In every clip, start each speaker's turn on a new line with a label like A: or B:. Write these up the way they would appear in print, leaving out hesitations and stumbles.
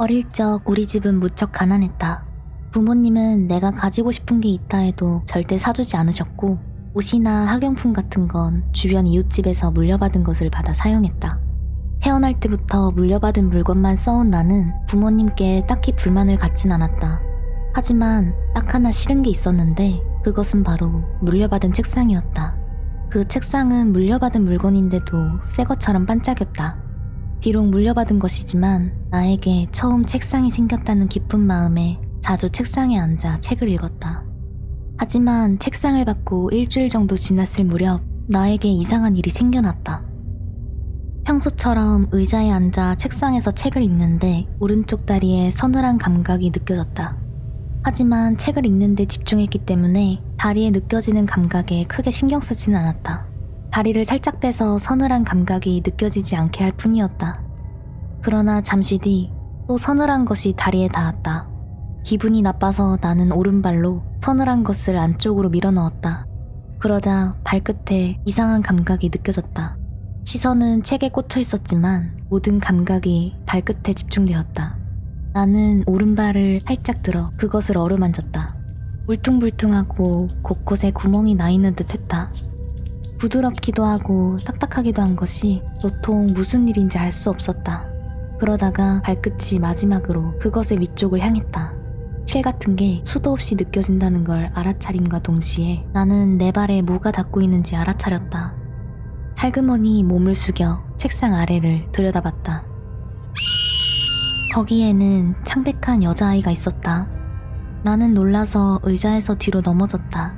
A: 어릴 적 우리 집은 무척 가난했다. 부모님은 내가 가지고 싶은 게 있다 해도 절대 사주지 않으셨고, 옷이나 학용품 같은 건 주변 이웃집에서 물려받은 것을 받아 사용했다. 태어날 때부터 물려받은 물건만 써온 나는 부모님께 딱히 불만을 갖진 않았다. 하지만 딱 하나 싫은 게 있었는데 그것은 바로 물려받은 책상이었다. 그 책상은 물려받은 물건인데도 새 것처럼 반짝였다. 비록 물려받은 것이지만 나에게 처음 책상이 생겼다는 기쁜 마음에 자주 책상에 앉아 책을 읽었다. 하지만 책상을 받고 일주일 정도 지났을 무렵 나에게 이상한 일이 생겨났다. 평소처럼 의자에 앉아 책상에서 책을 읽는데 오른쪽 다리에 서늘한 감각이 느껴졌다. 하지만 책을 읽는데 집중했기 때문에 다리에 느껴지는 감각에 크게 신경 쓰진 않았다. 다리를 살짝 빼서 서늘한 감각이 느껴지지 않게 할 뿐이었다. 그러나 잠시 뒤 또 서늘한 것이 다리에 닿았다. 기분이 나빠서 나는 오른발로 서늘한 것을 안쪽으로 밀어 넣었다. 그러자 발끝에 이상한 감각이 느껴졌다. 시선은 책에 꽂혀 있었지만 모든 감각이 발끝에 집중되었다. 나는 오른발을 살짝 들어 그것을 어루만졌다. 울퉁불퉁하고 곳곳에 구멍이 나 있는 듯 했다. 부드럽기도 하고 딱딱하기도 한 것이 도통 무슨 일인지 알 수 없었다. 그러다가 발끝이 마지막으로 그것의 위쪽을 향했다. 실 같은 게 수도 없이 느껴진다는 걸 알아차림과 동시에 나는 내 발에 뭐가 닿고 있는지 알아차렸다. 살그머니 몸을 숙여 책상 아래를 들여다봤다. 거기에는 창백한 여자아이가 있었다. 나는 놀라서 의자에서 뒤로 넘어졌다.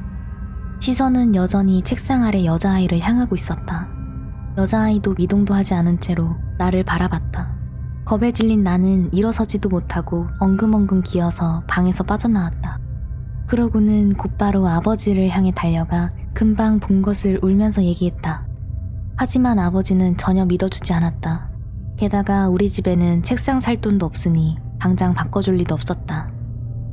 A: 시선은 여전히 책상 아래 여자아이를 향하고 있었다. 여자아이도 미동도 하지 않은 채로 나를 바라봤다. 겁에 질린 나는 일어서지도 못하고 엉금엉금 기어서 방에서 빠져나왔다. 그러고는 곧바로 아버지를 향해 달려가 금방 본 것을 울면서 얘기했다. 하지만 아버지는 전혀 믿어주지 않았다. 게다가 우리 집에는 책상 살 돈도 없으니 당장 바꿔줄 리도 없었다.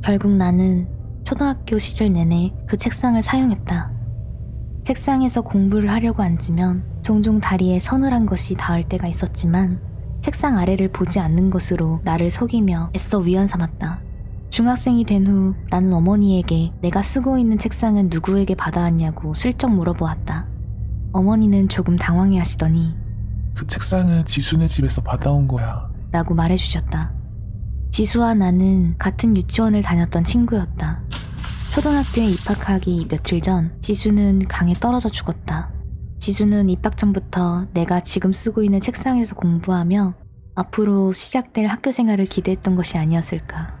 A: 결국 나는 초등학교 시절 내내 그 책상을 사용했다. 책상에서 공부를 하려고 앉으면 종종 다리에 서늘한 것이 닿을 때가 있었지만 책상 아래를 보지 않는 것으로 나를 속이며 애써 위안 삼았다. 중학생이 된 후 나는 어머니에게 내가 쓰고 있는 책상은 누구에게 받아왔냐고 슬쩍 물어보았다. 어머니는 조금 당황해 하시더니
B: 그 책상은 지수네 집에서 받아온 거야.
A: 라고 말해주셨다. 지수와 나는 같은 유치원을 다녔던 친구였다. 초등학교에 입학하기 며칠 전 지수는 강에 떨어져 죽었다. 지수는 입학 전부터 내가 지금 쓰고 있는 책상에서 공부하며 앞으로 시작될 학교 생활을 기대했던 것이 아니었을까.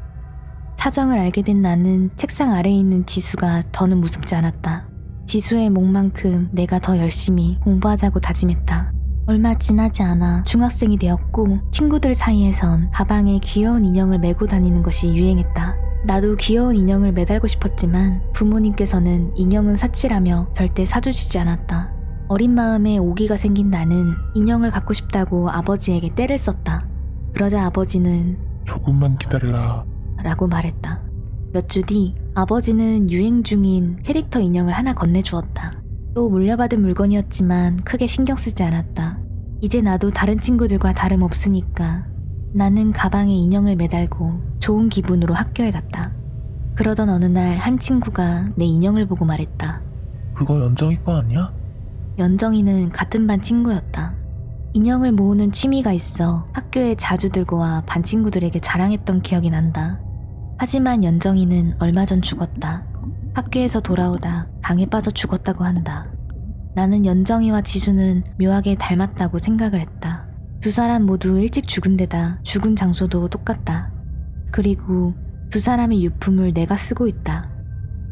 A: 사정을 알게 된 나는 책상 아래에 있는 지수가 더는 무섭지 않았다. 지수의 몫만큼 내가 더 열심히 공부하자고 다짐했다. 얼마 지나지 않아 중학생이 되었고 친구들 사이에선 가방에 귀여운 인형을 메고 다니는 것이 유행했다. 나도 귀여운 인형을 매달고 싶었지만 부모님께서는 인형은 사치라며 절대 사주시지 않았다. 어린 마음에 오기가 생긴 나는 인형을 갖고 싶다고 아버지에게 떼를 썼다. 그러자 아버지는
B: 조금만 기다려라
A: 라고 말했다. 몇 주 뒤 아버지는 유행 중인 캐릭터 인형을 하나 건네주었다. 또 물려받은 물건이었지만 크게 신경 쓰지 않았다. 이제 나도 다른 친구들과 다름없으니까 나는 가방에 인형을 매달고 좋은 기분으로 학교에 갔다. 그러던 어느 날 한 친구가 내 인형을 보고 말했다.
B: 그거 연정이 거 아니야?
A: 연정이는 같은 반 친구였다. 인형을 모으는 취미가 있어 학교에 자주 들고 와 반 친구들에게 자랑했던 기억이 난다. 하지만 연정이는 얼마 전 죽었다. 학교에서 돌아오다 강에 빠져 죽었다고 한다. 나는 연정이와 지수는 묘하게 닮았다고 생각을 했다. 두 사람 모두 일찍 죽은 데다 죽은 장소도 똑같다. 그리고 두 사람의 유품을 내가 쓰고 있다.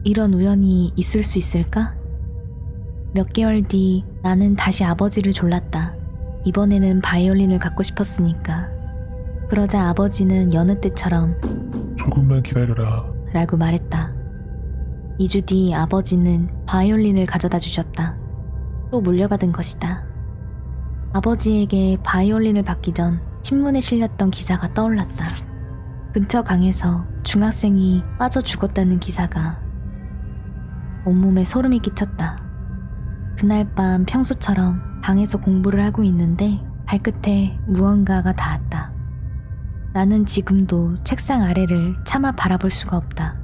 A: 이런 우연이 있을 수 있을까? 몇 개월 뒤 나는 다시 아버지를 졸랐다. 이번에는 바이올린을 갖고 싶었으니까. 그러자 아버지는 여느 때처럼
B: 조금만 기다려라
A: 라고 말했다. 2주 뒤 아버지는 바이올린을 가져다 주셨다. 또 물려받은 것이다. 아버지에게 바이올린을 받기 전 신문에 실렸던 기사가 떠올랐다. 근처 강에서 중학생이 빠져 죽었다는 기사가 온몸에 소름이 끼쳤다. 그날 밤 평소처럼 방에서 공부를 하고 있는데 발끝에 무언가가 닿았다. 나는 지금도 책상 아래를 차마 바라볼 수가 없다.